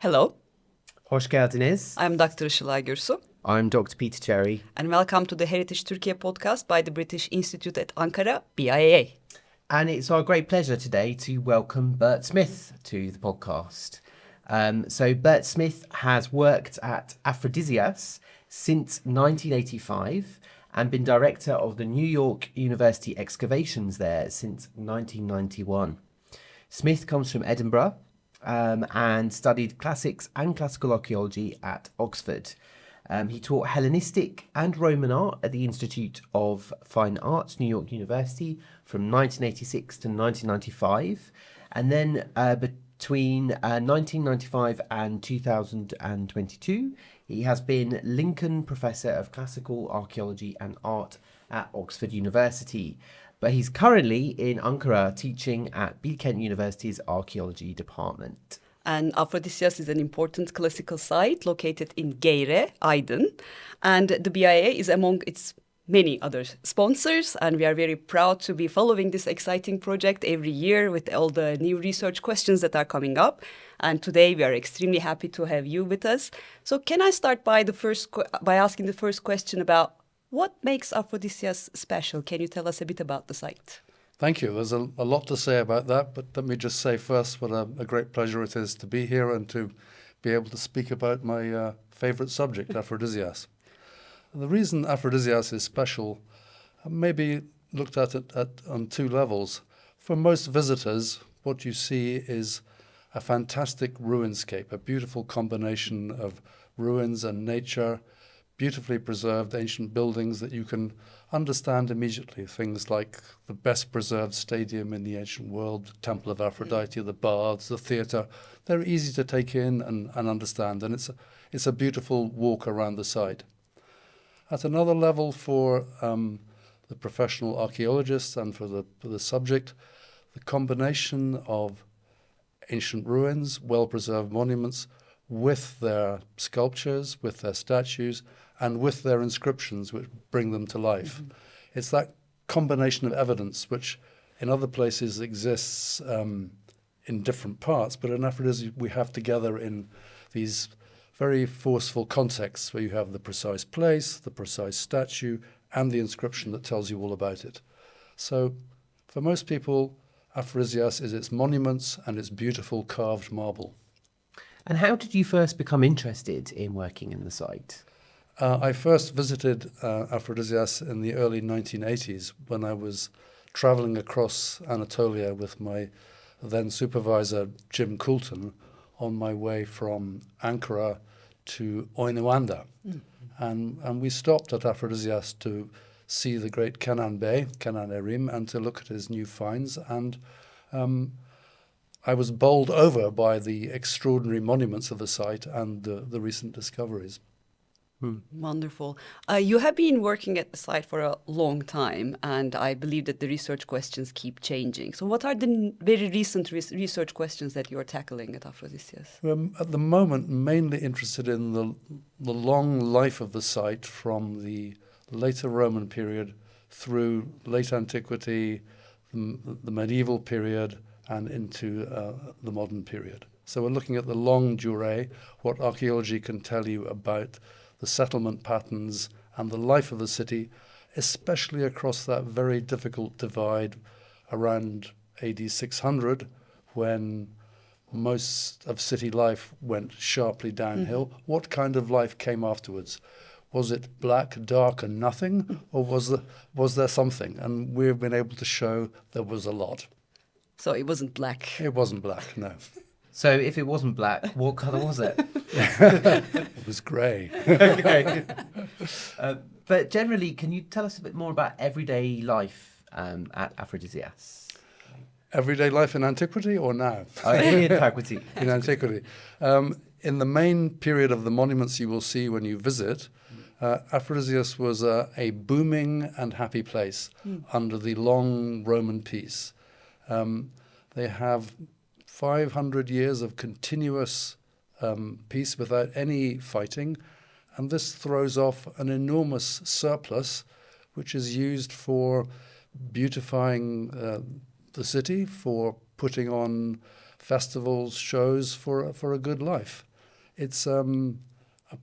Hello, Hoş geldiniz. I'm Dr. Işılay Gürsu, I'm Dr. Peter Cherry. and welcome to the Heritage Turkey podcast by the British Institute at Ankara, BIAA. And it's our great pleasure today to welcome Bert Smith to the podcast. So Bert Smith has worked at Aphrodisias since 1985 and been director of the New York University excavations there since 1991. Smith comes from Edinburgh and studied classics and classical archaeology at Oxford. He taught Hellenistic and Roman art at the Institute of Fine Arts, New York University, from 1986 to 1995. And then between 1995 and 2022, he has been Lincoln Professor of Classical Archaeology and Art at Oxford University. But he's currently in Ankara teaching at Bilgin University's Archaeology Department. And Aphrodisias is an important classical site located in Geyre, Aydın. And the BIA is among its many other sponsors. And we are very proud to be following this exciting project every year with all the new research questions that are coming up. And today we are extremely happy to have you with us. So can I start by asking the first question about what makes Aphrodisias special? Can you tell us a bit about the site? Thank you. There's a lot to say about that, but let me just say first what a great pleasure it is to be here and to be able to speak about my favourite subject, Aphrodisias. The reason Aphrodisias is special may be looked at on two levels. For most visitors, what you see is a fantastic ruinscape, a beautiful combination of ruins and nature, beautifully preserved ancient buildings that you can understand immediately. Things like the best preserved stadium in the ancient world, the Temple of Aphrodite, the baths, the theatre. They're easy to take in and understand, and it's a beautiful walk around the site. At another level, for the professional archaeologists and for the subject, the combination of ancient ruins, well-preserved monuments, with their sculptures, with their statues, and with their inscriptions which bring them to life. Mm-hmm. It's that combination of evidence which in other places exists in different parts, but in Aphrodisias we have together in these very forceful contexts where you have the precise place, the precise statue, and the inscription that tells you all about it. So for most people, Aphrodisias is its monuments and its beautiful carved marble. And how did you first become interested in working in the site? I first visited Aphrodisias in the early 1980s when I was travelling across Anatolia with my then supervisor, Jim Coulton, on my way from Ankara to Oynuanda. Mm-hmm. And we stopped at Aphrodisias to see the great Kenan Bey, Kenan Erim, and to look at his new finds. And I was bowled over by the extraordinary monuments of the site and the recent discoveries. Wonderful. You have been working at the site for a long time, and I believe that the research questions keep changing. So what are the very recent research questions that you are tackling at Aphrodisias? At the moment, mainly interested in the long life of the site from the later Roman period through late antiquity, the medieval period, and into the modern period. So we're looking at the longue durée, what archaeology can tell you about the settlement patterns and the life of the city, especially across that very difficult divide around AD 600, when most of city life went sharply downhill. Mm-hmm. What kind of life came afterwards? Was it black, dark, and nothing, or was there something? And we've been able to show there was a lot. So it wasn't black. It wasn't black, no. So if it wasn't black, what colour was it? It was grey. Okay. But generally, can you tell us a bit more about everyday life at Aphrodisias? Everyday life in antiquity or now? In antiquity. In antiquity. In the main period of the monuments you will see when you visit, Aphrodisias was a booming and happy place under the long Roman peace. They have 500 years of continuous peace without any fighting, and this throws off an enormous surplus which is used for beautifying the city, for putting on festivals, shows, for a good life. It's a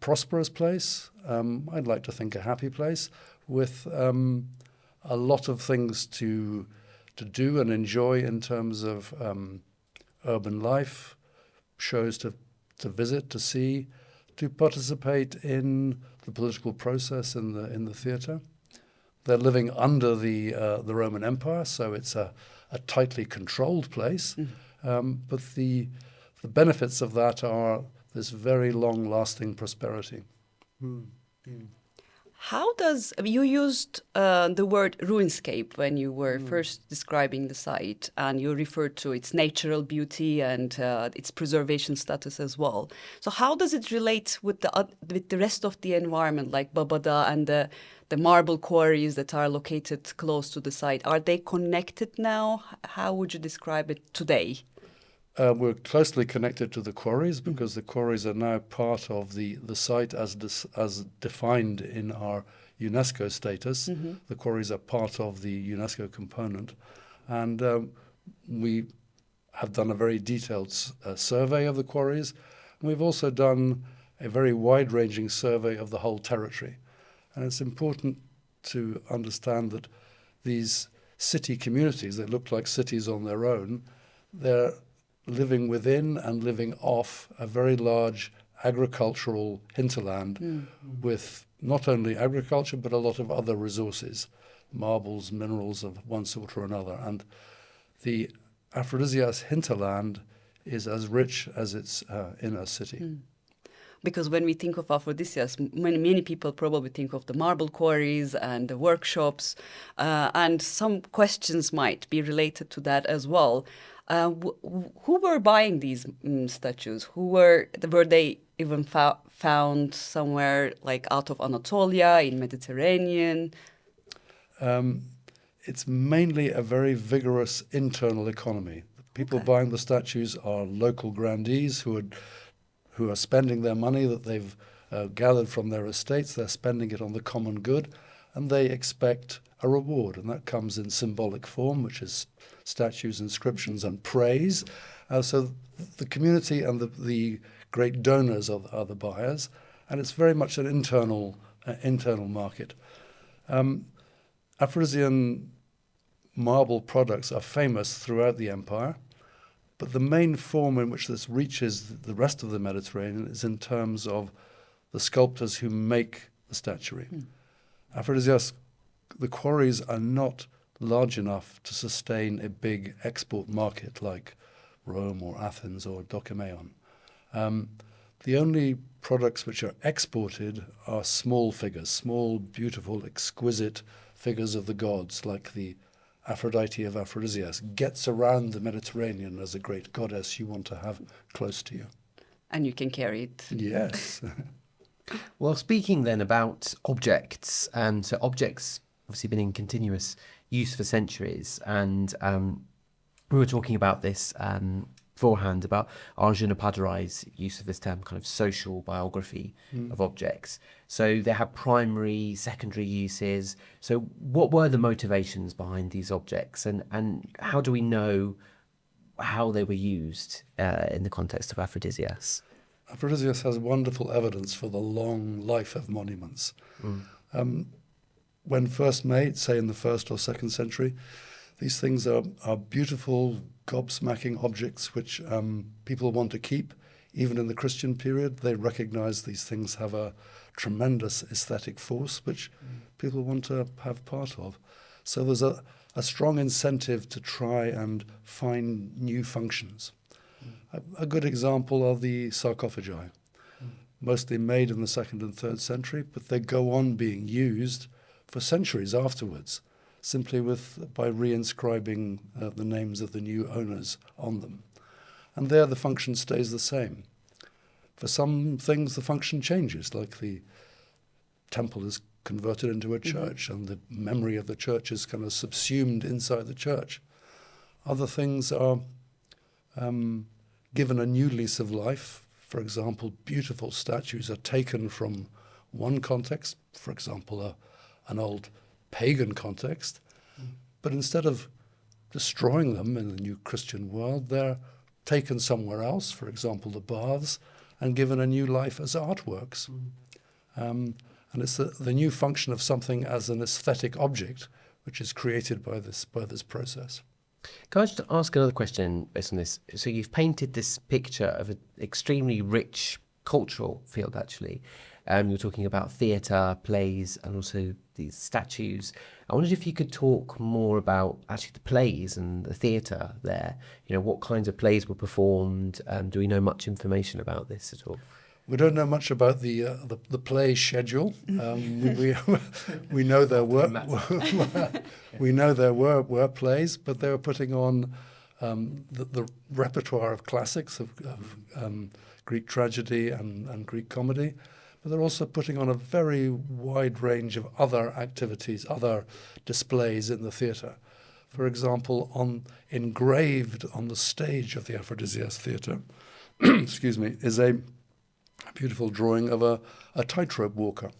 prosperous place. I'd like to think a happy place with a lot of things to do and enjoy in terms of urban life, shows to visit, to see, to participate in the political process in the theatre. They're living under the Roman Empire, so it's a tightly controlled place. But the benefits of that are this very long-lasting prosperity. How does you used the word ruinscape when you were first describing the site, and you referred to its natural beauty and its preservation status as well. So how does it relate with the rest of the environment, like Babada and the marble quarries that are located close to the site? Are they connected now? How would you describe it today? We're closely connected to the quarries because the quarries are now part of the site as defined in our UNESCO status. The quarries are part of the UNESCO component. And we have done a very detailed survey of the quarries. And we've also done a very wide-ranging survey of the whole territory. And it's important to understand that these city communities, they look like cities on their own, they're living within and living off a very large agricultural hinterland with not only agriculture but a lot of other resources, marbles, minerals of one sort or another. And the Aphrodisias hinterland is as rich as its inner city. Because when we think of Aphrodisias, many people probably think of the marble quarries and the workshops, and some questions might be related to that as well. Who were buying these statues? Were they even found somewhere like out of Anatolia, in Mediterranean? It's mainly a very vigorous internal economy. People buying the statues are local grandees who are spending their money that they've gathered from their estates. They're spending it on the common good, and they expect a reward, and that comes in symbolic form, which is statues, inscriptions, and praise. So the community and the great donors are the buyers, and it's very much an internal market. Aphrodisian marble products are famous throughout the empire, but the main form in which this reaches the rest of the Mediterranean is in terms of the sculptors who make the statuary. Aphrodisias, the quarries are not large enough to sustain a big export market like Rome or Athens or Dokimeon. The only products which are exported are small figures, small, beautiful, exquisite figures of the gods, like the Aphrodite of Aphrodisias gets around the Mediterranean as a great goddess you want to have close to you. And you can carry it. Yes. Well, speaking then about objects, and so objects obviously been in continuous use for centuries, and we were talking about this beforehand about Arjun Appadurai's use of this term, kind of social biography of objects. So they have primary, secondary uses. So what were the motivations behind these objects, and how do we know how they were used in the context of Aphrodisias? Aphrodisias has wonderful evidence for the long life of monuments. When first made, say in the 1st or 2nd century, these things are beautiful, gobsmacking objects which people want to keep. Even in the Christian period, they recognize these things have a tremendous aesthetic force which people want to have part of. So there's a strong incentive to try and find new functions. A good example are the sarcophagi, mostly made in the 2nd and 3rd century, but they go on being used for centuries afterwards, simply by reinscribing the names of the new owners on them. And there the function stays the same. For some things the function changes, like the temple is converted into a church and the memory of the church is kind of subsumed inside the church. Other things are given a new lease of life. For example, beautiful statues are taken from one context, for example, an old pagan context, but instead of destroying them in the new Christian world, they're taken somewhere else, for example, the baths, and given a new life as artworks. And it's the new function of something as an aesthetic object, which is created by this process. Can I just ask another question based on this? So you've painted this picture of an extremely rich cultural field, actually. You're talking about theatre, plays, and also these statues. I wondered if you could talk more about actually the plays and the theatre there. You know, what kinds of plays were performed? Do we know much information about this at all? We don't know much about the play schedule. We know there were plays, but they were putting on the repertoire of classics of Greek tragedy and Greek comedy. But they're also putting on a very wide range of other activities, other displays in the theatre. For example, engraved on the stage of the Aphrodisias Theatre, excuse me, is a beautiful drawing of a tightrope walker.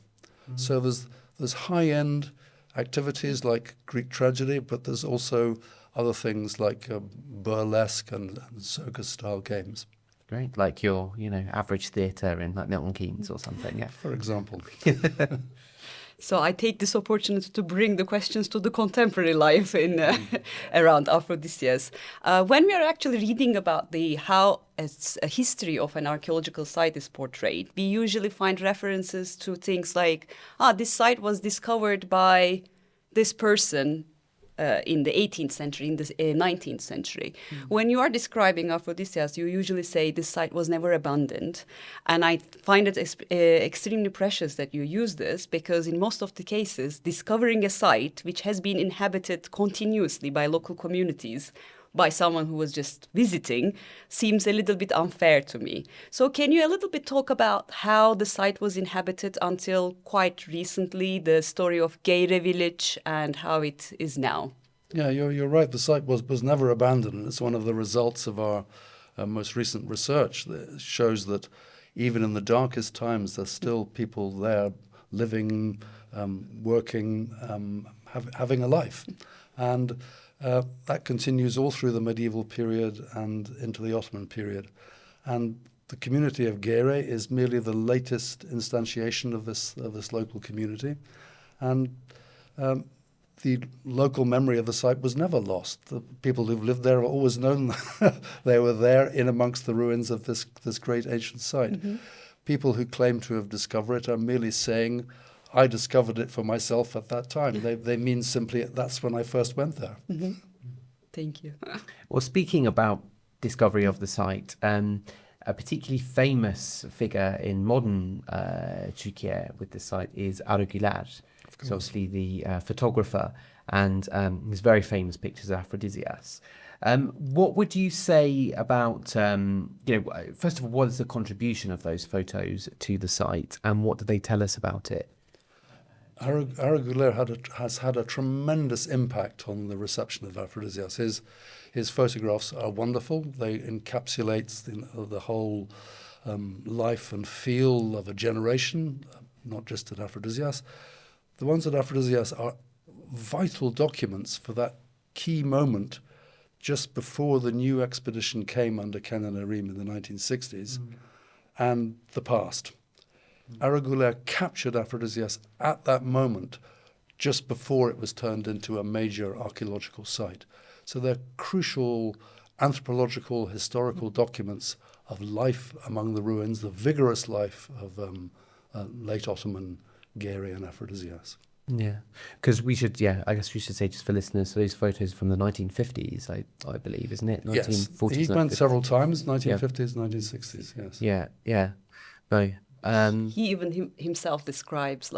So there's high-end activities like Greek tragedy, but there's also other things like burlesque and circus-style games. Great, like your, average theatre in like Milton Keynes or something, yeah. For example. So I take this opportunity to bring the questions to the contemporary life in around Aphrodisias. When we are actually reading about how a history of an archaeological site is portrayed, we usually find references to things like, this site was discovered by this person in the 18th century, in the 19th century. When you are describing Aphrodisias, you usually say this site was never abandoned. And I find it extremely precious that you use this, because in most of the cases, discovering a site which has been inhabited continuously by local communities, by someone who was just visiting, seems a little bit unfair to me. So can you a little bit talk about how the site was inhabited until quite recently, the story of Geyre village and how it is now? Yeah, you're right. The site was never abandoned. It's one of the results of our most recent research that shows that even in the darkest times, there's still people there living, working, having a life. And that continues all through the medieval period and into the Ottoman period. And the community of Geyre is merely the latest instantiation of this local community. And the local memory of the site was never lost. The people who've lived there have always known they were there in amongst the ruins of this great ancient site. People who claim to have discovered it are merely saying, I discovered it for myself at that time. They mean simply, that's when I first went there. Thank you. Well, speaking about discovery of the site, a particularly famous figure in modern Turkey with the site is R.R.R. So obviously the photographer, and his very famous pictures of Aphrodisias. What would you say about, first of all, what is the contribution of those photos to the site, and what do they tell us about it? R.R.R. has had a tremendous impact on the reception of Aphrodisias. His photographs are wonderful. They encapsulate the whole life and feel of a generation, not just at Aphrodisias. The ones at Aphrodisias are vital documents for that key moment just before the new expedition came under Kenan Erim in the 1960s and the past. R.R.R. captured Aphrodisias at that moment, just before it was turned into a major archaeological site. So they're crucial anthropological, historical documents of life among the ruins, the vigorous life of late Ottoman Geyre and Aphrodisias. Yeah, because I guess we should say, just for listeners, so those photos from the 1950s, I believe, isn't it? Yes, he went several times, 1950s, 1960s, yes. Yeah. No. He even himself describes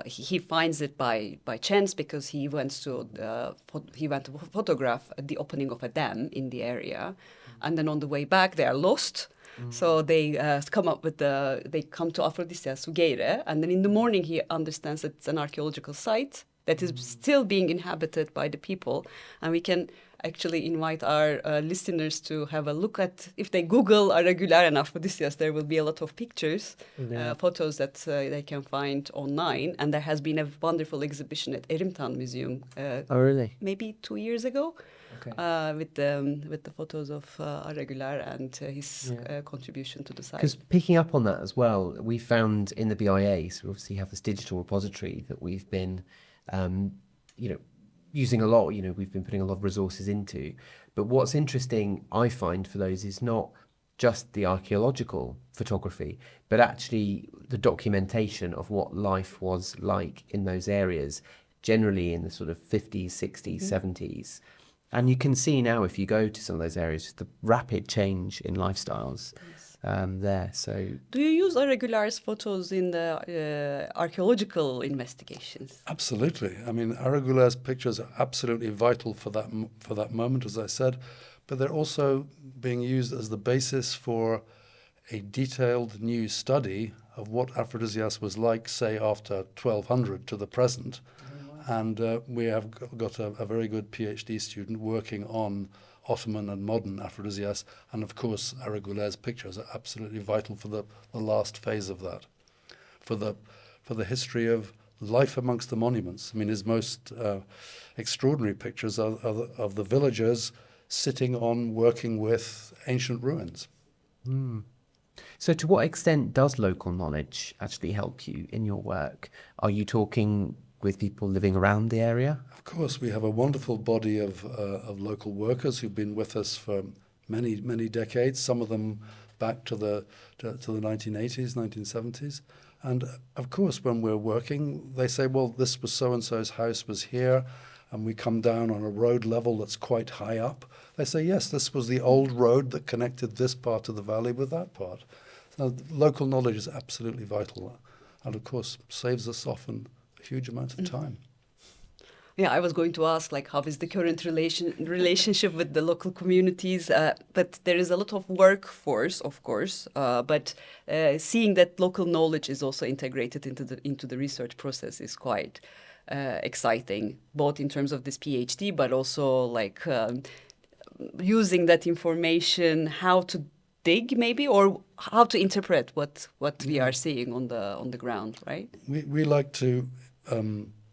he finds it by chance, because he went to photograph the opening of a dam in the area, and then on the way back they are lost. So they come to Aphrodisias, to Geyre, and then in the morning he understands that it's an archaeological site that is still being inhabited by the people, and we can actually invite our listeners to have a look at, if they Google R.R.R and Aphrodisias, there will be a lot of pictures, photos that they can find online. And there has been a wonderful exhibition at Erimtan Museum. Oh, really? Maybe 2 years ago. Okay. With the photos of R.R.R and his contribution to the site. Because picking up on that as well, we found in the BIA, so we obviously have this digital repository that we've been, using a lot, we've been putting a lot of resources into. But what's interesting, I find, for those is not just the archaeological photography, but actually the documentation of what life was like in those areas, generally in the sort of 50s, 60s, 70s. And you can see now, if you go to some of those areas, the rapid change in lifestyles there. So, do you use R.R.'s photos in the archaeological investigations? Absolutely. I mean, R.R.'s pictures are absolutely vital for that moment, as I said, but they're also being used as the basis for a detailed new study of what Aphrodisias was like, say, after 1200 to the present. And we have got a very good PhD student working on Ottoman and modern Aphrodisias. And of course, R.R.'s pictures are absolutely vital for the last phase of that, for the history of life amongst the monuments. I mean, his most extraordinary pictures are of the villagers sitting on, working with ancient ruins. Mm. So to what extent does local knowledge actually help you in your work? Are you talking with people living around the area? Of course, we have a wonderful body of local workers who've been with us for many, many decades, some of them back to the 1980s, 1970s. And of course, when we're working, they say, well, this was so-and-so's house was here, and we come down on a road level that's quite high up. They say, yes, this was the old road that connected this part of the valley with that part. So local knowledge is absolutely vital, and of course, saves us often a huge amount of time. Yeah, I was going to ask, how is the current relationship with the local communities? But there is a lot of workforce, of course. But seeing that local knowledge is also integrated into the research process is quite exciting, both in terms of this PhD, but also using that information, how to dig maybe, or how to interpret what we are seeing on the ground, right? We like to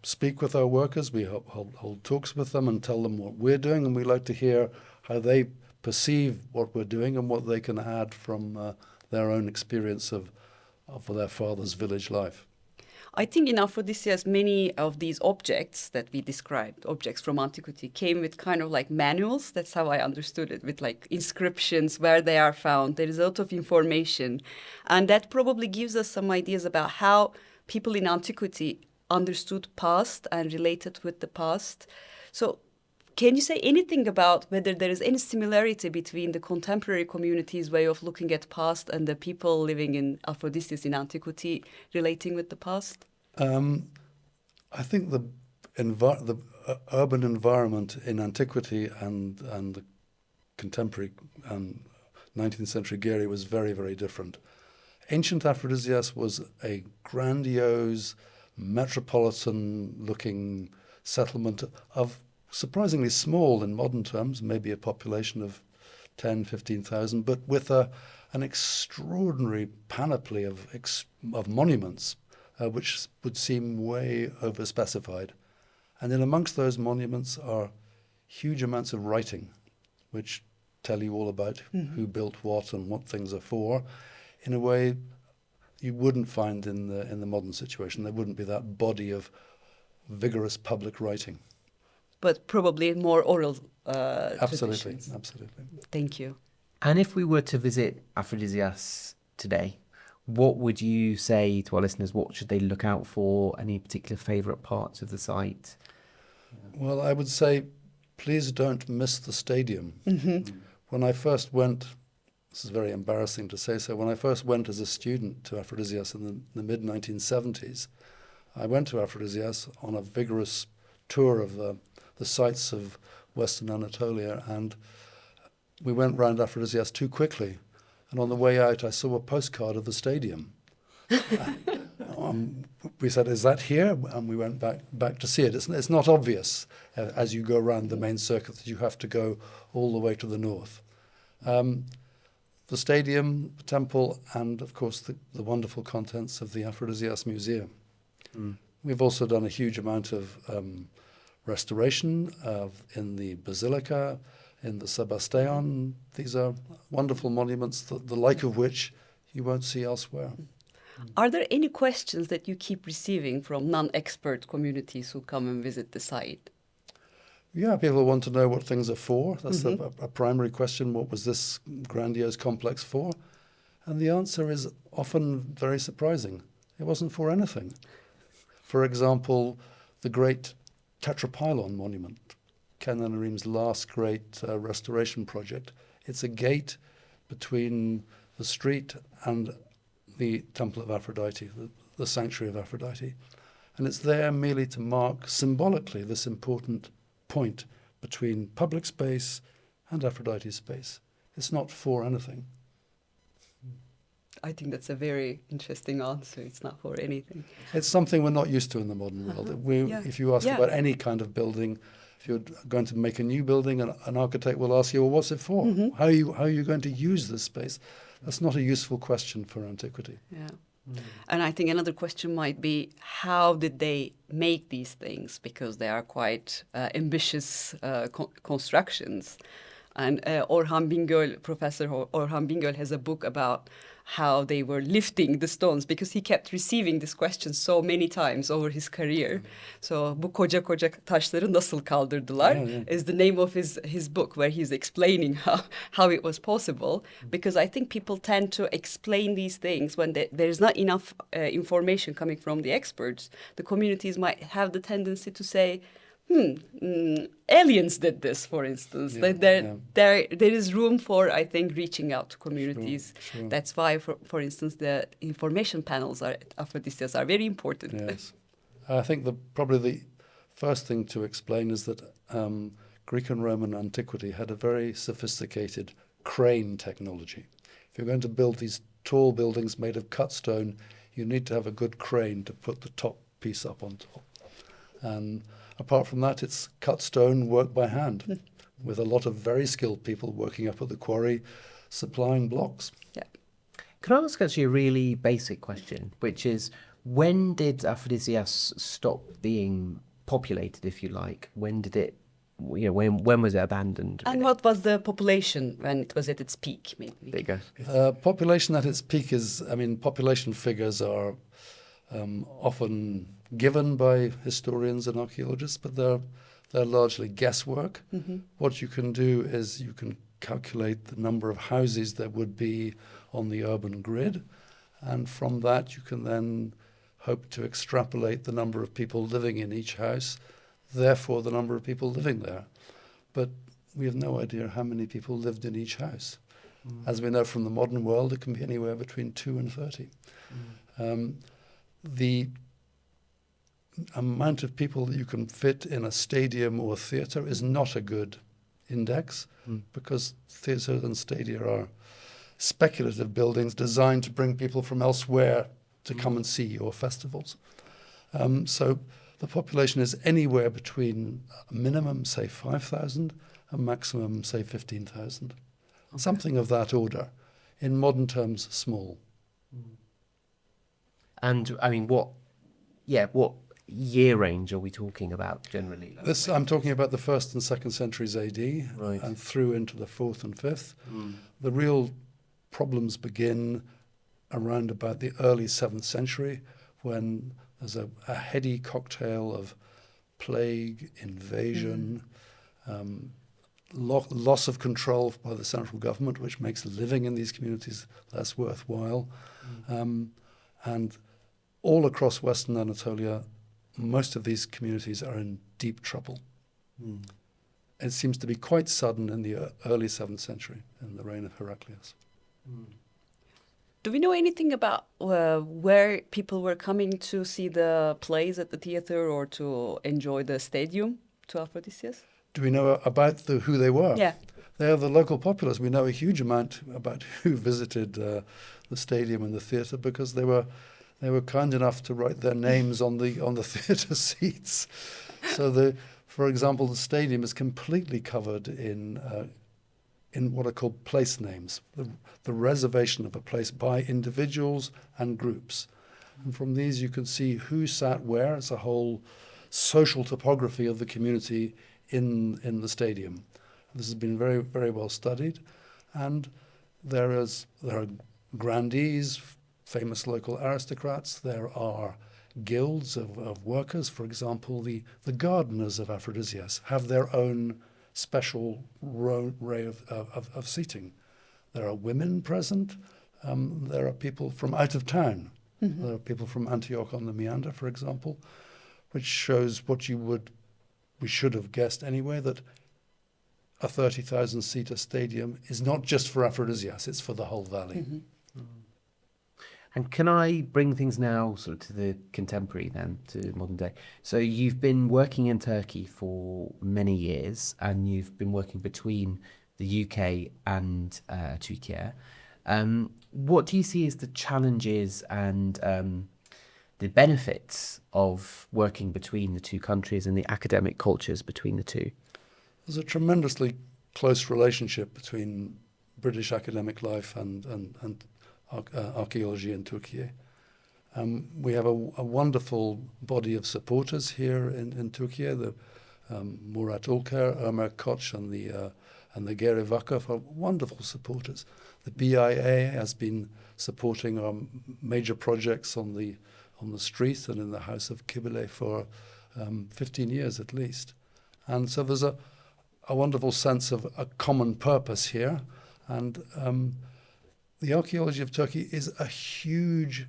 speak with our workers. We hold talks with them and tell them what we're doing, and we like to hear how they perceive what we're doing and what they can add from their own experience of their father's village life. I think in Aphrodisias, many of these objects that we described, objects from antiquity, came with kind of manuals. That's how I understood it, with inscriptions, where they are found. There is a lot of information. And that probably gives us some ideas about how people in antiquity understood past and related with the past. So can you say anything about whether there is any similarity between the contemporary community's way of looking at past and the people living in Aphrodisias in antiquity relating with the past? I think the urban environment in antiquity and the contemporary 19th century Gary was very, very different. Ancient Aphrodisias was a grandiose, metropolitan-looking settlement of surprisingly small in modern terms, maybe a population of 10, 15,000, but with an extraordinary panoply of monuments, which would seem way over-specified. And then amongst those monuments are huge amounts of writing, which tell you all about who built what and what things are for, in a way you wouldn't find in the modern situation. There wouldn't be that body of vigorous public writing. But probably more oral Absolutely, traditions. absolutely. Thank you. And if we were to visit Aphrodisias today, what would you say to our listeners? What should they look out for? Any particular favourite parts of the site? Well, I would say, please don't miss the stadium. When I first went, this is very embarrassing to say so, when I first went as a student to Aphrodisias in the mid-1970s, I went to Aphrodisias on a vigorous tour of the sites of Western Anatolia, and we went round Aphrodisias too quickly. And on the way out, I saw a postcard of the stadium. we said, is that here? And we went back to see it. It's not obvious as you go around the main circuit that you have to go all the way to the north. The stadium, the temple, and of course the wonderful contents of the Aphrodisias Museum. We've also done a huge amount of restoration in the Basilica, in the Sebasteion. These are wonderful monuments, the like of which you won't see elsewhere. Are there any questions that you keep receiving from non-expert communities who come and visit the site? Yeah, people want to know what things are for. That's a primary question. What was this grandiose complex for? And the answer is often very surprising. It wasn't for anything. For example, the great Tetrapylon monument, Ken Anarim's last great restoration project. It's a gate between the street and the Temple of Aphrodite, the sanctuary of Aphrodite. And it's there merely to mark symbolically this important point between public space and Aphrodite's space. It's not for anything. I think that's a very interesting answer. It's not for anything. It's something we're not used to in the modern world. If you ask about any kind of building, if you're going to make a new building, an architect will ask you, well, what's it for? How are you going to use this space? That's not a useful question for antiquity. Yeah. And I think another question might be, how did they make these things? Because they are quite ambitious constructions. And Professor Orhan Bingöl has a book about how they were lifting the stones, because he kept receiving this question so many times over his career. So bu koca taşları nasıl kaldırdılar is the name of his book, where he's explaining how it was possible. Because I think people tend to explain these things when there is not enough information coming from the experts. The communities might have the tendency to say, aliens did this, for instance. There is room for, I think, reaching out to communities. Sure. That's why, for instance, the information panels at Aphrodisias are very important. Yes. I think probably the first thing to explain is that Greek and Roman antiquity had a very sophisticated crane technology. If you're going to build these tall buildings made of cut stone, you need to have a good crane to put the top piece up on top. And apart from that, it's cut stone worked by hand with a lot of very skilled people working up at the quarry, supplying blocks. Yeah. Can I ask actually a really basic question, which is, when did Aphrodisias stop being populated, if you like? When did it, when was it abandoned? And what was the population when it was at its peak? Maybe. There you go. Population at its peak population figures are often given by historians and archaeologists, but they're largely guesswork. What you can do is you can calculate the number of houses there would be on the urban grid, and from that you can then hope to extrapolate the number of people living in each house, therefore the number of people living there. But we have no idea how many people lived in each house. As we know from the modern world, it can be anywhere between 2 and 30. The amount of people that you can fit in a stadium or theatre is not a good index, because theatres and stadia are speculative buildings designed to bring people from elsewhere to come and see your festivals. So the population is anywhere between a minimum, say, 5,000, a maximum, say, 15,000. Something of that order. In modern terms, small. And I mean, what year range are we talking about generally? I'm talking about the 1st and 2nd centuries AD, right, and through into the 4th and 5th. The real problems begin around about the early 7th century, when there's a heady cocktail of plague, invasion, loss of control by the central government, which makes living in these communities less worthwhile. And all across Western Anatolia, most of these communities are in deep trouble. It seems to be quite sudden in the early 7th century, in the reign of Heraclius. Do we know anything about where people were coming to see the plays at the theatre or to enjoy the stadium to Aphrodisias? Do we know about who they were? Yeah. They are the local populace. We know a huge amount about who visited the stadium and the theatre, because they were they were kind enough to write their names on the theatre seats. So for example, the stadium is completely covered in what are called place names, the reservation of a place by individuals and groups. And from these you can see who sat where. It's a whole social topography of the community in the stadium. This has been very, very well studied. And there are grandees, famous local aristocrats. There are guilds of workers. For example, the gardeners of Aphrodisias have their own special array of seating. There are women present. There are people from out of town. Mm-hmm. There are people from Antioch on the Meander, for example, which shows what we should have guessed anyway, that a 30,000-seater stadium is not just for Aphrodisias, it's for the whole valley. Mm-hmm. And can I bring things now sort of to the contemporary then, to modern day? So you've been working in Turkey for many years, and you've been working between the UK and Turkey. What do you see as the challenges and the benefits of working between the two countries and the academic cultures between the two? There's a tremendously close relationship between British academic life and archaeology in Turkey. We have a wonderful body of supporters here in Turkey. The Murat Ulker, Ömer Koç, and the Geri Vakıf are wonderful supporters. The BIA has been supporting our major projects on the street and in the house of Kibele for 15 years at least. And so there's a wonderful sense of a common purpose here. And the archaeology of Turkey is a huge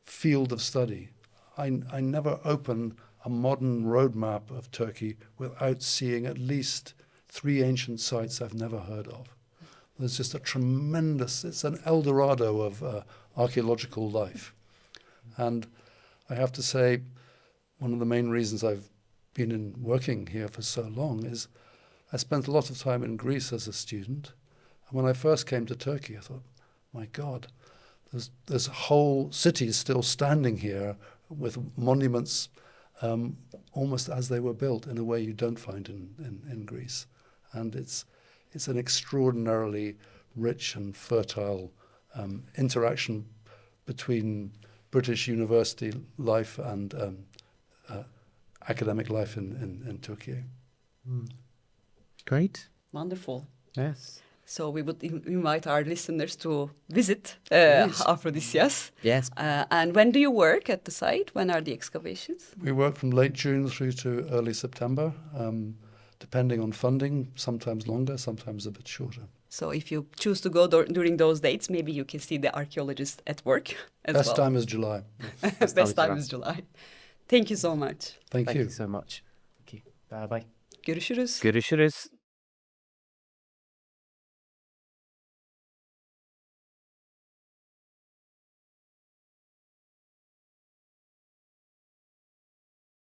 field of study. I never open a modern roadmap of Turkey without seeing at least 3 ancient sites I've never heard of. There's just it's an El Dorado of archaeological life. And I have to say, one of the main reasons I've been working here for so long is I spent a lot of time in Greece as a student. And when I first came to Turkey, I thought, my God, there's whole cities still standing here with monuments almost as they were built in a way you don't find in Greece. And it's an extraordinarily rich and fertile interaction between British university life and academic life in Turkey. Mm. Great. Wonderful. Yes. So we would invite our listeners to visit Aphrodisias. Yes. And when do you work at the site? When are the excavations? We work from late June through to early September, depending on funding, sometimes longer, sometimes a bit shorter. So if you choose to go during those dates, maybe you can see the archaeologists at work as well. Best time is July. Best time is July. Thank you so much. Thank you. Thank you so much. Thank you. Bye bye. Görüşürüz. Görüşürüz.